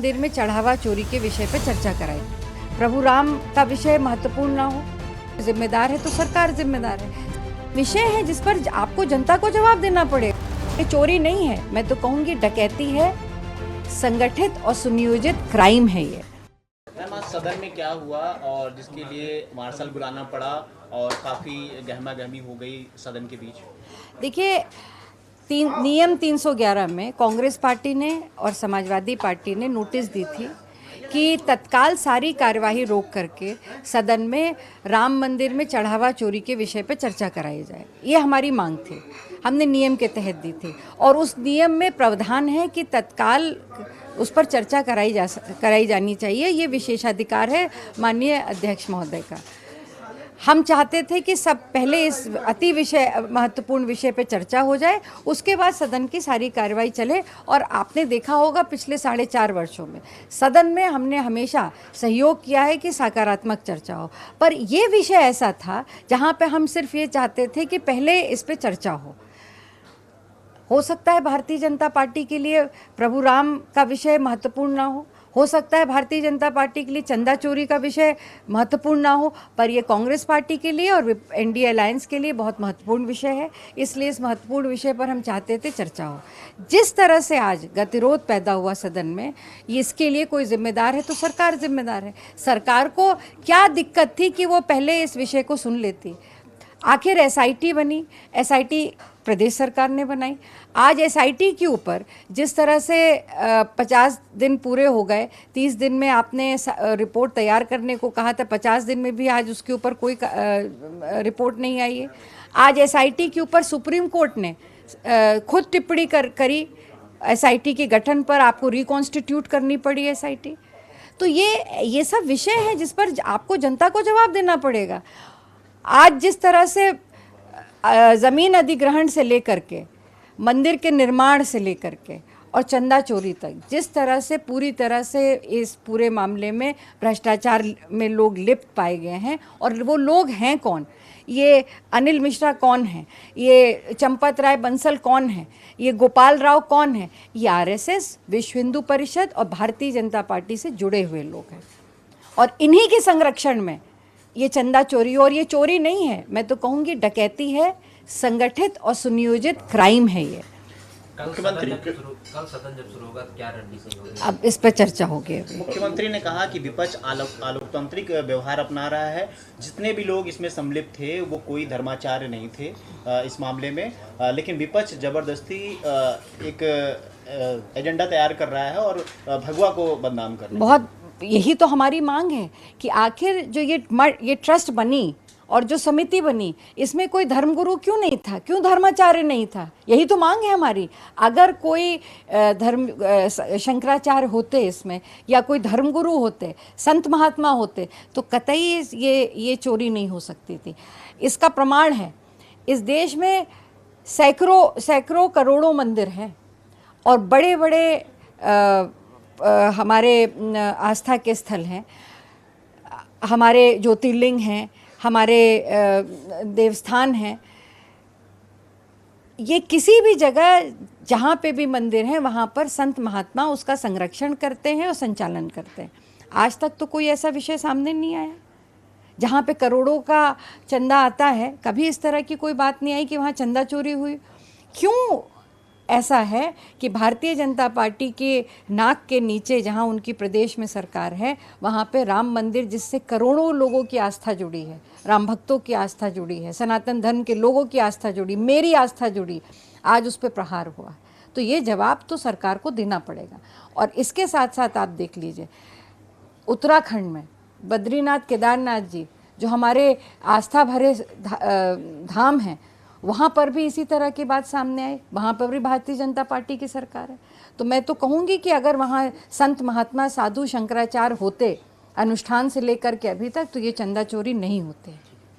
मंदिर में चढ़ावा चोरी के विषय पर चर्चा कराई। प्रभु राम का विषय महत्वपूर्ण ना हो, जिम्मेदार है तो सरकार जिम्मेदार है। विषय है जिस पर आपको जनता को जवाब देना पड़ेगा। ये चोरी नहीं है, मैं तो कहूँगी डकैती है, संगठित और सुनियोजित क्राइम है ये। मैम, आज सदन में क्या हुआ और जिसके लिए मार्शल बुलाना पड़ा और काफ़ी गहमा गहमी हो गई सदन के बीच? देखिए, नियम 311 में कांग्रेस पार्टी ने और समाजवादी पार्टी ने नोटिस दी थी कि तत्काल सारी कार्यवाही रोक करके सदन में राम मंदिर में चढ़ावा चोरी के विषय पर चर्चा कराई जाए। ये हमारी मांग थी, हमने नियम के तहत दी थी और उस नियम में प्रावधान है कि तत्काल उस पर चर्चा कराई जानी चाहिए। ये विशेषाधिकार है माननीय अध्यक्ष महोदय का। हम चाहते थे कि सब पहले इस महत्वपूर्ण विषय पे चर्चा हो जाए, उसके बाद सदन की सारी कार्रवाई चले। और आपने देखा होगा पिछले 4.5 वर्षों में सदन में हमने हमेशा सहयोग किया है कि सकारात्मक चर्चा हो, पर ये विषय ऐसा था जहाँ पे हम सिर्फ ये चाहते थे कि पहले इस पे चर्चा हो सकता है भारतीय जनता पार्टी के लिए प्रभु राम का विषय महत्वपूर्ण ना हो सकता है भारतीय जनता पार्टी के लिए चंदा चोरी का विषय महत्वपूर्ण ना हो, पर ये कांग्रेस पार्टी के लिए और एनडीए अलायंस के लिए बहुत महत्वपूर्ण विषय है। इसलिए इस महत्वपूर्ण विषय पर हम चाहते थे चर्चा हो। जिस तरह से आज गतिरोध पैदा हुआ सदन में, इसके लिए कोई जिम्मेदार है तो सरकार जिम्मेदार है। सरकार को क्या दिक्कत थी कि वो पहले इस विषय को सुन लेती? आखिर एसआईटी बनी, एसआईटी प्रदेश सरकार ने बनाई। आज एसआईटी के ऊपर जिस तरह से 50 दिन पूरे हो गए, 30 दिन में आपने रिपोर्ट तैयार करने को कहा था, 50 दिन में भी आज उसके ऊपर कोई रिपोर्ट नहीं आई है। आज एसआईटी के ऊपर सुप्रीम कोर्ट ने खुद टिप्पणी करी एसआईटी के गठन पर, आपको रिकॉन्स्टिट्यूट करनी पड़ी एसआईटी। तो ये सब विषय है जिस पर आपको जनता को जवाब देना पड़ेगा। आज जिस तरह से ज़मीन अधिग्रहण से लेकर के मंदिर के निर्माण से लेकर के और चंदा चोरी तक, जिस तरह से पूरी तरह से इस पूरे मामले में भ्रष्टाचार में लोग लिप्त पाए गए हैं, और वो लोग हैं कौन? ये अनिल मिश्रा कौन है? ये चंपत राय बंसल कौन है? ये गोपाल राव कौन है? ये आरएसएस, विश्व हिंदू परिषद और भारतीय जनता पार्टी से जुड़े हुए लोग हैं, और इन्हीं के संरक्षण में ये चंदा चोरी, और ये चोरी नहीं है, मैं तो कहूँगी डकैती है, संगठित और सुनियोजित क्राइम है ये। कल सदन जब शुरू होगा तो क्या रणनीति होगी? अब इस पर चर्चा होगी। मुख्यमंत्री ने कहा कि विपक्ष आलोकतांत्रिक व्यवहार अपना रहा है। जितने भी लोग इसमें सम्मिलित थे वो कोई धर्माचार्य नहीं थे इस मामले में, लेकिन विपक्ष जबरदस्ती एक एजेंडा तैयार कर रहा है और भगवा को बदनाम कर रहा है। बहुत, यही तो हमारी मांग है कि आखिर जो ये ट्रस्ट बनी और जो समिति बनी, इसमें कोई धर्मगुरु क्यों नहीं था? क्यों धर्माचार्य नहीं था? यही तो मांग है हमारी। अगर कोई शंकराचार्य होते इसमें, या कोई धर्मगुरु होते, संत महात्मा होते, तो कतई ये चोरी नहीं हो सकती थी। इसका प्रमाण है, इस देश में सैकड़ों करोड़ों मंदिर हैं और बड़े बड़े हमारे आस्था के स्थल हैं, हमारे ज्योतिर्लिंग हैं, हमारे देवस्थान हैं। ये किसी भी जगह जहाँ पे भी मंदिर हैं वहाँ पर संत महात्मा उसका संरक्षण करते हैं और संचालन करते हैं। आज तक तो कोई ऐसा विषय सामने नहीं आया जहाँ पे करोड़ों का चंदा आता है। कभी इस तरह की कोई बात नहीं आई कि वहाँ चंदा चोरी हुई। क्यों ऐसा है कि भारतीय जनता पार्टी के नाक के नीचे जहां उनकी प्रदेश में सरकार है, वहां पे राम मंदिर, जिससे करोड़ों लोगों की आस्था जुड़ी है, राम भक्तों की आस्था जुड़ी है, सनातन धर्म के लोगों की आस्था जुड़ी, मेरी आस्था जुड़ी, आज उस पर प्रहार हुआ। तो ये जवाब तो सरकार को देना पड़ेगा। और इसके साथ साथ आप देख लीजिए, उत्तराखंड में बद्रीनाथ केदारनाथ जी जो हमारे आस्था भरे धाम हैं, वहाँ पर भी इसी तरह की बात सामने आई। वहाँ पर भी भारतीय जनता पार्टी की सरकार है। तो मैं तो कहूँगी कि अगर वहाँ संत महात्मा साधु शंकराचार्य होते अनुष्ठान से लेकर के अभी तक, तो ये चंदा चोरी नहीं होते।